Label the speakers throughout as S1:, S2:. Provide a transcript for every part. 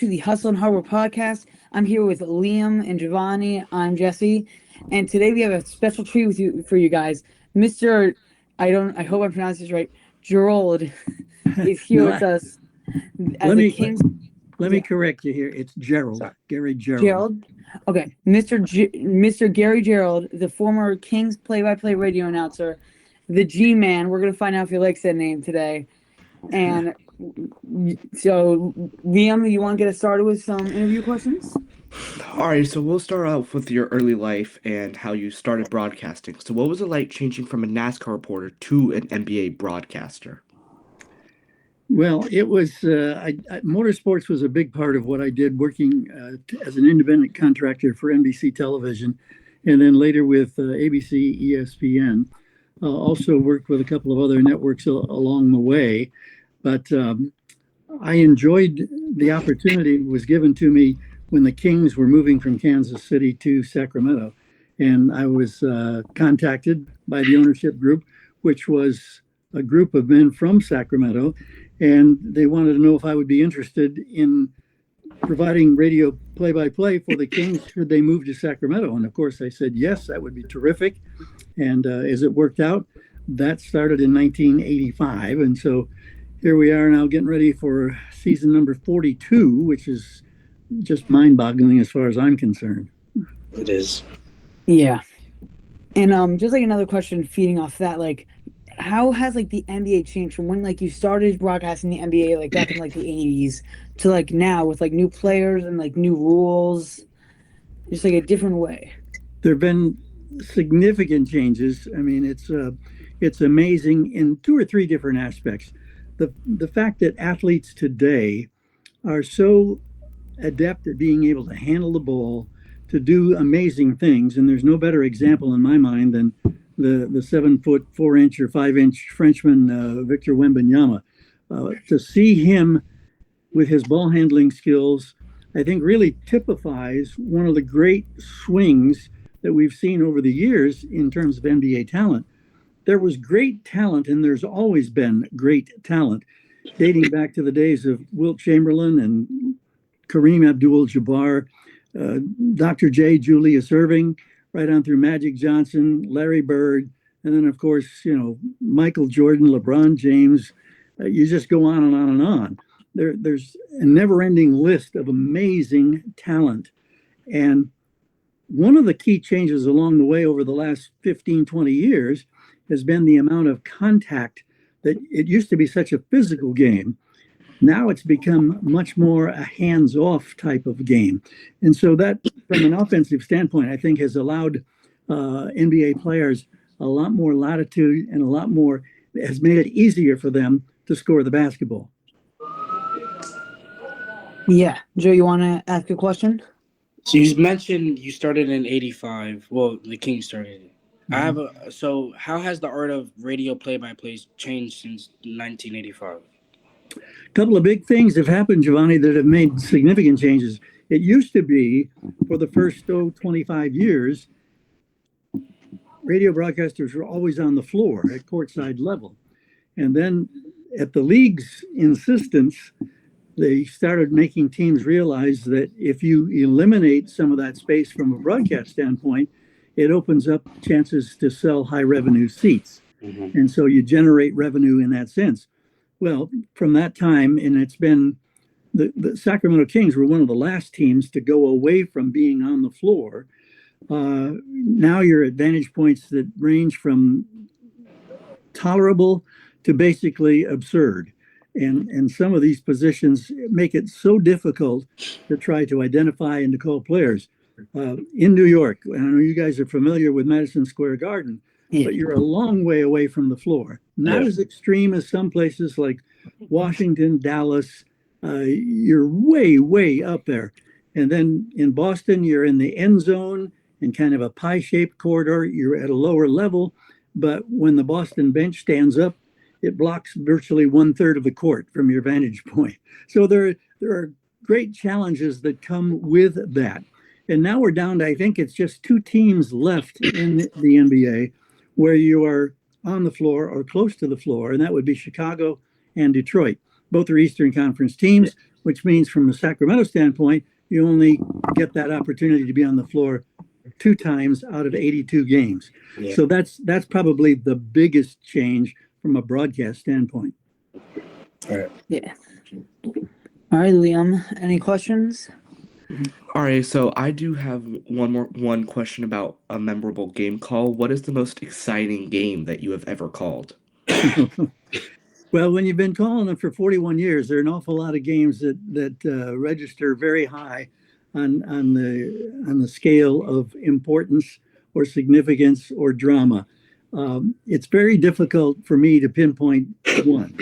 S1: to the Hustle and Hardwood podcast. I'm here with Liam and Giovanni. I'm Jesse, and today we have a special treat for you guys. Mr. I hope I'm pronouncing this right. Gerould is here
S2: No,
S1: with us as
S2: let
S1: a
S2: me
S1: Kings.
S2: let me
S1: Yeah,
S2: correct you here. It's Gerald, Gary Gerald.
S1: Gerald. Okay, Mr. Gary Gerald, the former Kings play-by-play radio announcer, the G-Man. We're gonna find out if he likes that name today. And so, Liam, you want to get us started with some interview questions?
S3: All right, so we'll start off with your early life and how you started broadcasting. So, what was it like changing from a NASCAR reporter to an NBA broadcaster?
S2: Well, it was motorsports was a big part of what I did, working as an independent contractor for NBC Television, and then later with ABC, ESPN. Also worked with a couple of other networks along the way, but I enjoyed the opportunity that was given to me when the Kings were moving from Kansas City to Sacramento. And I was contacted by the ownership group, which was a group of men from Sacramento. And they wanted to know if I would be interested in providing radio play by play for the Kings should they move to Sacramento. And of course, I said, yes, that would be terrific. And as it worked out, that started in 1985. And so here we are now getting ready for season number 42, which is just mind-boggling as far as I'm concerned.
S3: It is.
S1: Yeah. And just like another question feeding off that, like, how has like the NBA changed from when like you started broadcasting the NBA like back in like the 80s to like now with like new players and like new rules, just like a different way?
S2: There have been significant changes. I mean, it's amazing in two or three different aspects. The fact that athletes today are so adept at being able to handle the ball, to do amazing things, and there's no better example in my mind than the 7 foot 4 inch or 5 inch Frenchman Victor Wembanyama. To see him with his ball handling skills, I think really typifies one of the great swings that we've seen over the years in terms of NBA talent. There was great talent, and there's always been great talent, dating back to the days of Wilt Chamberlain and Kareem Abdul-Jabbar, Dr. J. Julius Erving, right on through Magic Johnson, Larry Bird, and then, of course, Michael Jordan, LeBron James. You just go on and on and on. There's a never-ending list of amazing talent. And one of the key changes along the way over the last 15, 20 years has been the amount of contact. That it used to be such a physical game. Now it's become much more a hands-off type of game. And so that, from an offensive standpoint, I think has allowed NBA players a lot more latitude and has made it easier for them to score the basketball.
S1: Yeah. Joe, you want to ask a question?
S4: So you mentioned you started in 85. Well, the Kings started it. So how has the art of radio play-by-play changed since 1985?
S2: A couple of big things have happened, Giovanni, that have made significant changes. It used to be, for the first 25 years, radio broadcasters were always on the floor at courtside level. And then at the league's insistence, they started making teams realize that if you eliminate some of that space from a broadcast standpoint, it opens up chances to sell high revenue seats. Mm-hmm. And so you generate revenue in that sense. Well, from that time, and it's been the Sacramento Kings were one of the last teams to go away from being on the floor. Now you're at vantage points that range from tolerable to basically absurd. And some of these positions make it so difficult to try to identify and to call players. In New York, I know you guys are familiar with Madison Square Garden, but you're a long way away from the floor. Not as extreme as some places like Washington, Dallas. You're way, way up there. And then in Boston, you're in the end zone in kind of a pie-shaped corridor. You're at a lower level, but when the Boston bench stands up, it blocks virtually 1/3 of the court from your vantage point. So there are great challenges that come with that. And now we're down to, I think it's just two teams left in the NBA where you are on the floor or close to the floor, and that would be Chicago and Detroit. Both are Eastern Conference teams. which means from a Sacramento standpoint, you only get that opportunity to be on the floor 2 times out of 82 games.
S4: Yeah.
S2: So that's probably the biggest change from a broadcast standpoint.
S4: All right.
S1: Yeah. All right, Liam, any questions?
S3: All right, so I do have one question about a memorable game call. What is the most exciting game that you have ever called?
S2: Well, when you've been calling them for 41 years, there are an awful lot of games that register very high on the scale of importance or significance or drama. It's very difficult for me to pinpoint one,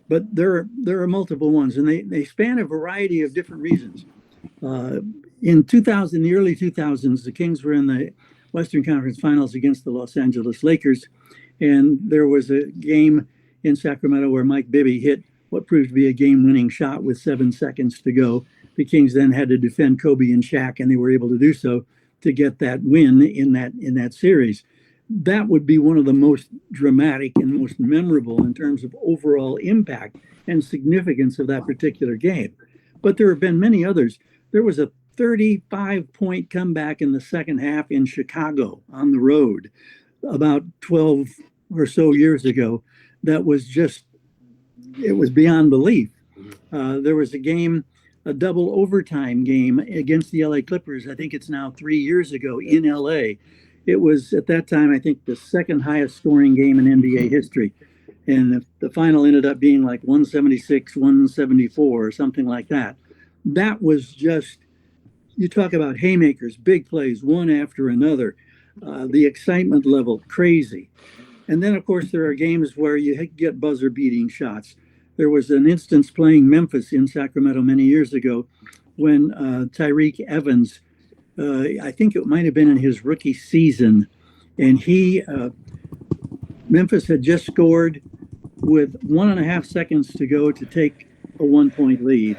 S2: but there are multiple ones, and they span a variety of different reasons. In the early 2000s, the Kings were in the Western Conference Finals against the Los Angeles Lakers, and there was a game in Sacramento where Mike Bibby hit what proved to be a game-winning shot with 7 seconds to go. The Kings then had to defend Kobe and Shaq, and they were able to do so to get that win in that series. That would be one of the most dramatic and most memorable in terms of overall impact and significance of that particular game. But there have been many others. There was a 35-point comeback in the second half in Chicago on the road about 12 or so years ago. That was it was beyond belief. There was a double overtime game against the LA Clippers. I think it's now 3 years ago in LA. It was at that time, I think, the second highest scoring game in NBA history. And the final ended up being like 176, 174 or something like that. That was just, you talk about haymakers, big plays, one after another, the excitement level, crazy. And then, of course, there are games where you get buzzer-beating shots. There was an instance playing Memphis in Sacramento many years ago when Tyreke Evans, I think it might have been in his rookie season, and Memphis had just scored with 1.5 seconds to go to take a 1-point lead.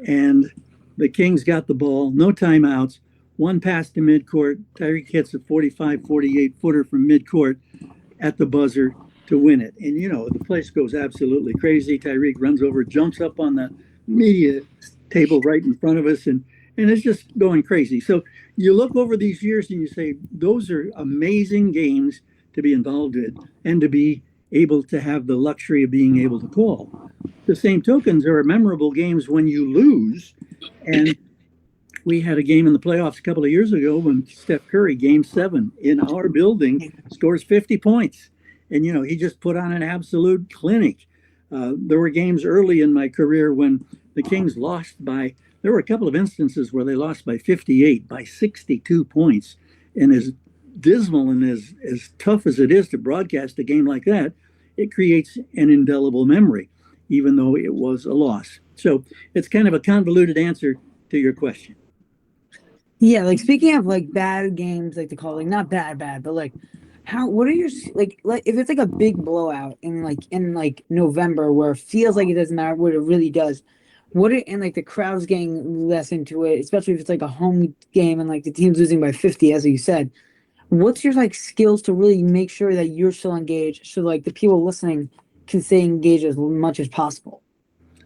S2: And the Kings got the ball, no timeouts, one pass to midcourt. Tyreke hits a 45-48 footer from midcourt at the buzzer to win it. And, the place goes absolutely crazy. Tyreke runs over, jumps up on the media table right in front of us, and it's just going crazy. So you look over these years and you say, those are amazing games to be involved in and to be able to have the luxury of being able to call. The same tokens, there are memorable games when you lose. And we had a game in the playoffs a couple of years ago when Steph Curry, game 7 in our building, scores 50 points. And, he just put on an absolute clinic. There were games early in my career when the Kings there were a couple of instances where they lost by 58, by 62 points. And as dismal and as tough as it is to broadcast a game like that, it creates an indelible memory, even though it was a loss. So it's kind of a convoluted answer to your question.
S1: Yeah, like speaking of like bad games, like to call not bad, but like what are your like if it's like a big blowout in November where it feels like it doesn't matter what it really does, and like the crowd's getting less into it, especially if it's like a home game and like the team's losing by 50, as you said, what's your like skills to really make sure that you're still engaged so like the people listening can stay engaged as much as possible?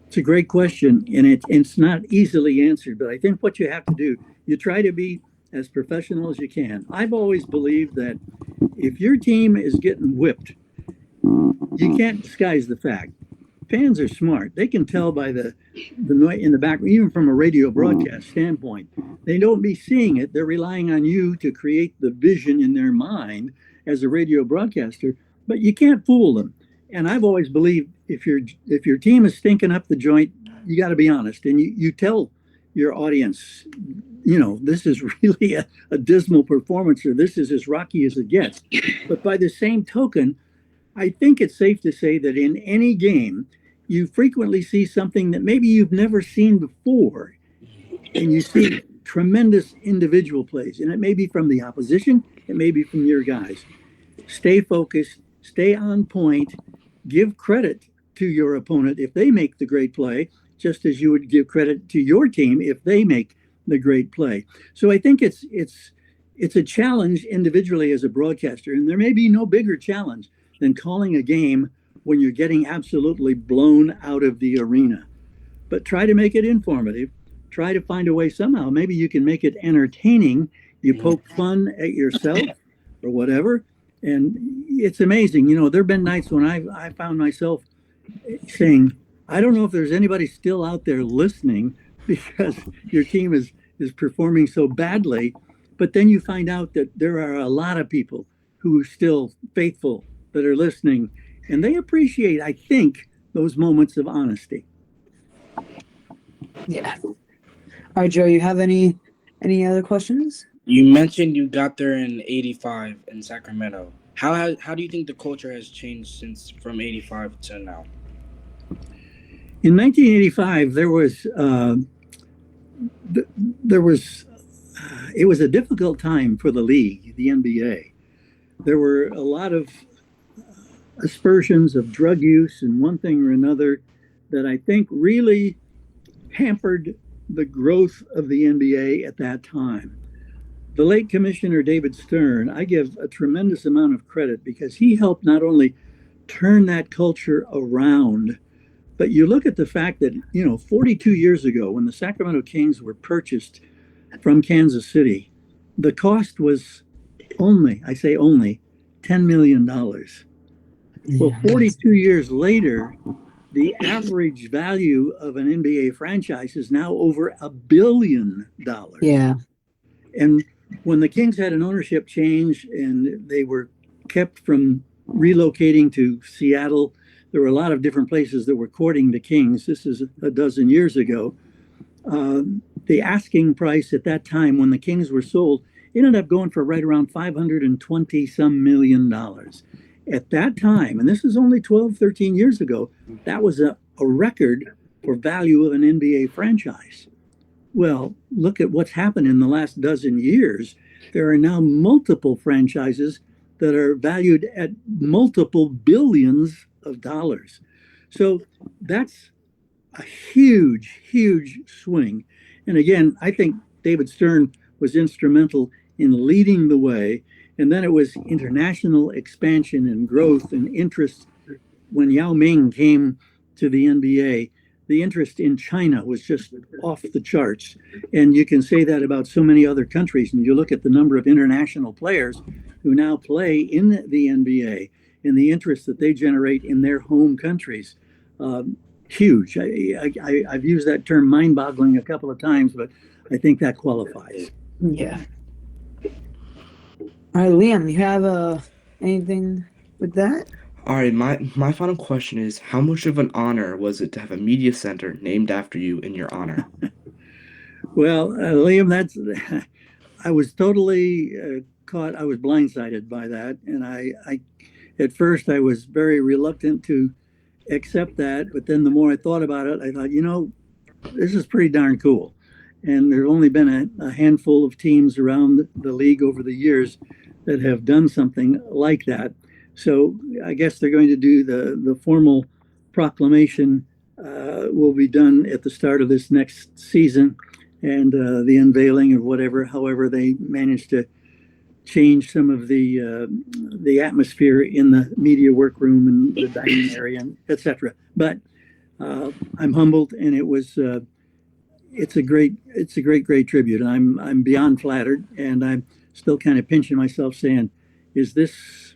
S2: It's a great question, and it's not easily answered, but I think what you have to do, you try to be as professional as you can. I've always believed that if your team is getting whipped, you can't disguise the fact. Fans are smart. They can tell by the noise in the back, even from a radio broadcast standpoint. They don't be seeing it. They're relying on you to create the vision in their mind as a radio broadcaster, but you can't fool them. And I've always believed if your team is stinking up the joint, you got to be honest, and you tell your audience, this is really a dismal performance, or this is as rocky as it gets. But by the same token, I think it's safe to say that in any game, you frequently see something that maybe you've never seen before, and you see tremendous individual plays, and it may be from the opposition, it may be from your guys. Stay focused, stay on point, give credit to your opponent if they make the great play, just as you would give credit to your team if they make the great play. So I think it's a challenge individually as a broadcaster, and there may be no bigger challenge than calling a game when you're getting absolutely blown out of the arena. but try to make it informative. Try to find a way somehow. Maybe you can make it entertaining. You
S4: Mhm.
S2: poke fun at yourself or whatever. And it's amazing. There have been nights when I found myself saying, I don't know if there's anybody still out there listening because your team is performing so badly. But then you find out that there are a lot of people who are still faithful that are listening, and they appreciate, I think, those moments of honesty.
S1: Yeah. All right, Joe, you have any other questions?
S4: You mentioned you got there in '85 in Sacramento. How do you think the culture has changed since from '85 to now?
S2: In 1985, there was it was a difficult time for the league, the NBA. There were a lot of aspersions of drug use and one thing or another that I think really hampered the growth of the NBA at that time. The late Commissioner David Stern, I give a tremendous amount of credit because he helped not only turn that culture around, but you look at the fact that, 42 years ago, when the Sacramento Kings were purchased from Kansas City, the cost was only, I say only, $10 million. Well,
S1: Yeah.
S2: 42 years later, the average value of an NBA franchise is now over $1 billion.
S1: Yeah.
S2: And when the Kings had an ownership change and they were kept from relocating to Seattle, there were a lot of different places that were courting the Kings. This is a dozen years ago. The asking price at that time when the Kings were sold ended up going for right around 520 some million dollars. At that time, and this is only 12, 13 years ago, that was a record for value of an NBA franchise. Well, look at what's happened in the last dozen years. There are now multiple franchises that are valued at multiple billions of dollars. So that's a huge, huge swing. And again, I think David Stern was instrumental in leading the way. And then it was international expansion and growth and interest. When Yao Ming came to the NBA, the interest in China was just off the charts. And you can say that about so many other countries. And you look at the number of international players who now play in the NBA and the interest that they generate in their home countries. Huge. I've used that term mind boggling a couple of times, but I think that qualifies.
S1: Yeah. All right, Liam, you have anything with that?
S3: All right, my final question is, how much of an honor was it to have a media center named after you in your honor?
S2: Well, Liam, I was totally caught. I was blindsided by that, and at first I was very reluctant to accept that. But then the more I thought about it, I thought, this is pretty darn cool. And there's only been a handful of teams around the league over the years that have done something like that. So I guess they're going to do the formal proclamation will be done at the start of this next season, and the unveiling of however they manage to change some of the atmosphere in the media workroom and the dining area, etc. But I'm humbled, and it's a great tribute. And I'm beyond flattered, and I'm still kind of pinching myself, saying, "Is this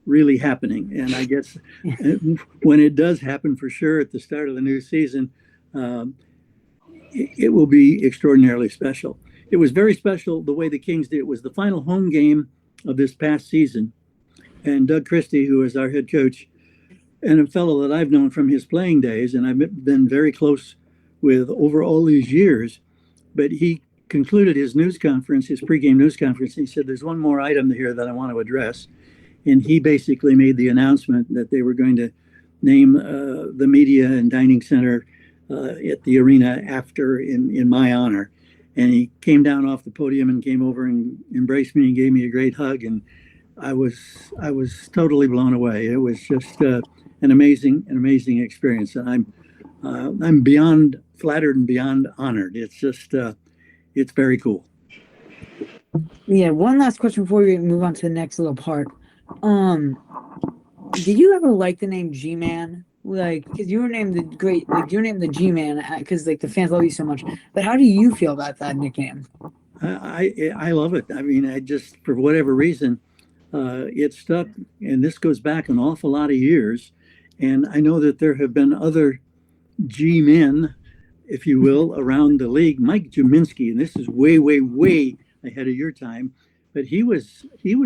S2: really happening?" And I guess when it does happen, for sure, at the start of the new season, it will be extraordinarily special. It was very special the way the Kings did. It was the final home game of this past season, and Doug Christie, who is our head coach, and a fellow that I've known from his playing days, and I've been very close with over all these years. But he concluded his pregame news conference, and he said, "There's one more item here that I want to address." And he basically made the announcement that they were going to name the media and dining center at the arena after in my honor. And he came down off the podium and came over and embraced me and gave me a great hug. And I was totally blown away. It was just an amazing experience. And I'm beyond flattered and beyond honored. It's just it's very cool.
S1: Yeah, one last question before we move on to the next little part. Did you ever like the name G-Man? like, because you were named the great, like you're named the G-Man because like the fans love you so much. But how do you feel about that nickname?
S2: I love it. I mean, I just for whatever reason, it stuck, and this goes back an awful lot of years. And I know that there have been other G men, if you will, around the league. Mike Jaminski, and this is way, way, way ahead of your time, but he was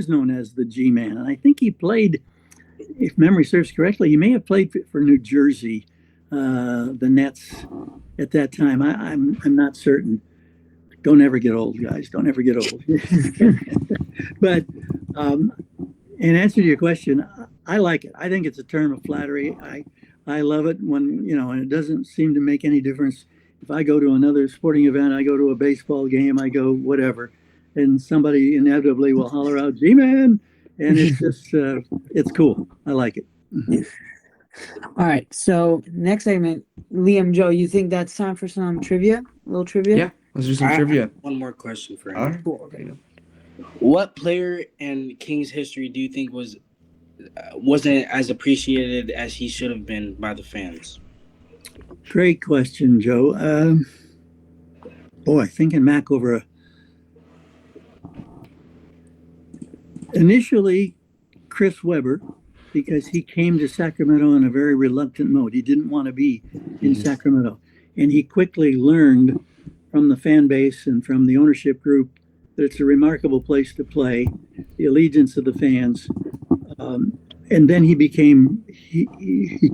S2: known as the G Man, and I think he played, if memory serves correctly, he may have played for New Jersey, the Nets at that time. I'm not certain. Don't ever get old, guys. Don't ever get old. But in answer to your question, I like it. I think it's a term of flattery. I love it when, and it doesn't seem to make any difference. If I go to another sporting event, I go to a baseball game, I go whatever, and somebody inevitably will holler out G-Man, and it's just, it's cool. I like it.
S1: All right, so next segment, Liam, Joe, you think that's time for some trivia? A little trivia?
S3: Yeah, let's do some
S4: I
S3: trivia.
S4: have one more question for
S3: All
S4: him.
S3: right.
S1: Cool, okay.
S4: What player in Kings history do you think wasn't as appreciated as he should have been by the fans?
S2: Great question, Joe. Boy, thinking back over initially Chris Webber, because he came to Sacramento in a very reluctant mode. He didn't want to be in Sacramento. And he quickly learned from the fan base and from the ownership group that it's a remarkable place to play, the allegiance of the fans. And then he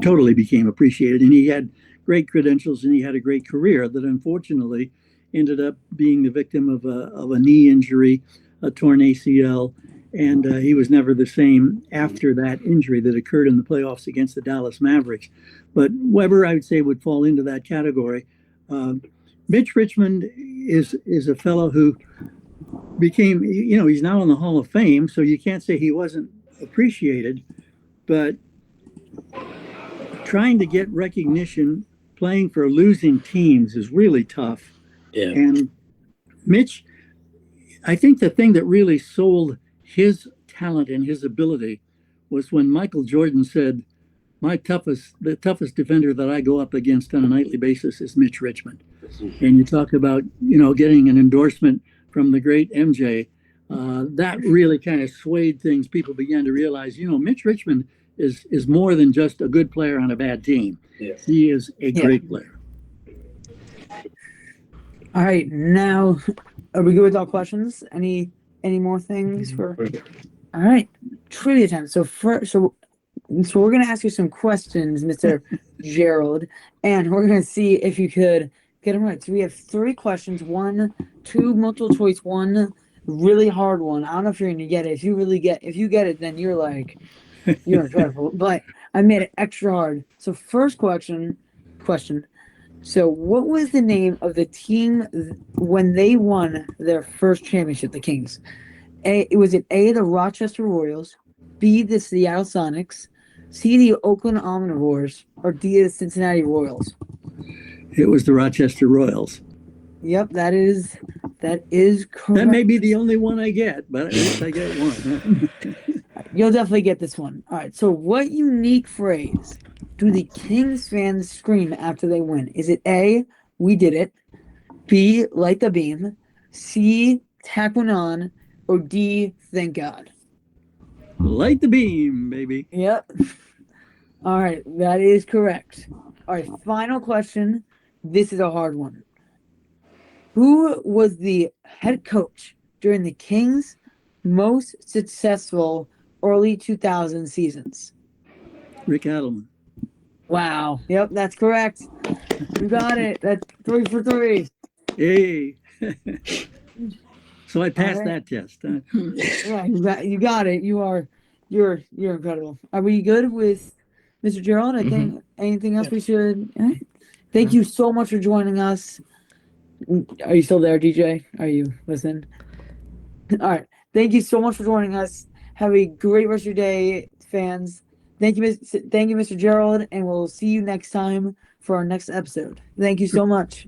S2: totally became appreciated, and he had great credentials, and he had a great career that unfortunately ended up being the victim of a knee injury, a torn ACL, and he was never the same after that injury that occurred in the playoffs against the Dallas Mavericks. But Weber, I would say, would fall into that category. Mitch Richmond is a fellow who became, he's now in the Hall of Fame, so you can't say he wasn't appreciated, but trying to get recognition playing for losing teams is really tough.
S4: Yeah.
S2: And Mitch, I think the thing that really sold his talent and his ability was when Michael Jordan said, the toughest defender that I go up against on a nightly basis is Mitch Richmond. And you talk about, getting an endorsement from the great MJ. That really kind of swayed things. People began to realize, Mitch Richmond is more than just a good player on a bad team.
S4: Yeah.
S2: He is a great player.
S1: All right, now are we good with all questions? Any more things for? All right, trivia time. So we're gonna ask you some questions, Mr. Gerald, and we're gonna see if you could get them right. So we have 3 questions: 1, 2 multiple choice, 1 really hard one. I don't know if you're gonna get it. If you get it, then you're incredible. But I made it extra hard. So first question. So what was the name of the team when they won their first championship, the Kings? Was it A, the Rochester Royals, B, the Seattle Sonics, C, the Oakland Omnivores, or D, the Cincinnati Royals?
S2: It was the Rochester Royals.
S1: Yep, that is correct.
S2: That may be the only one I get, but at least I get one.
S1: You'll definitely get this one. All right, so what unique phrase do the Kings fans scream after they win? Is it A, we did it, B, light the beam, C, tack one on, or D, thank God?
S2: Light the beam, baby.
S1: Yep. All right, that is correct. All right, final question. This is a hard one. Who was the head coach during the Kings' most successful early 2000 seasons?
S2: Rick Adelman.
S1: Wow. Yep, that's correct. You got it. That's 3 for 3.
S2: Hey. So I passed
S1: right.
S2: that test.
S1: Yeah, you got it. You're incredible. Are we good with Mr. Gerald? I think anything else we should. All right. Thank you so much for joining us. Are you still there, DJ? Are you listening? All right. Thank you so much for joining us. Have a great rest of your day, fans. Thank you, Mr. Gerald, and we'll see you next time for our next episode. Thank you so much.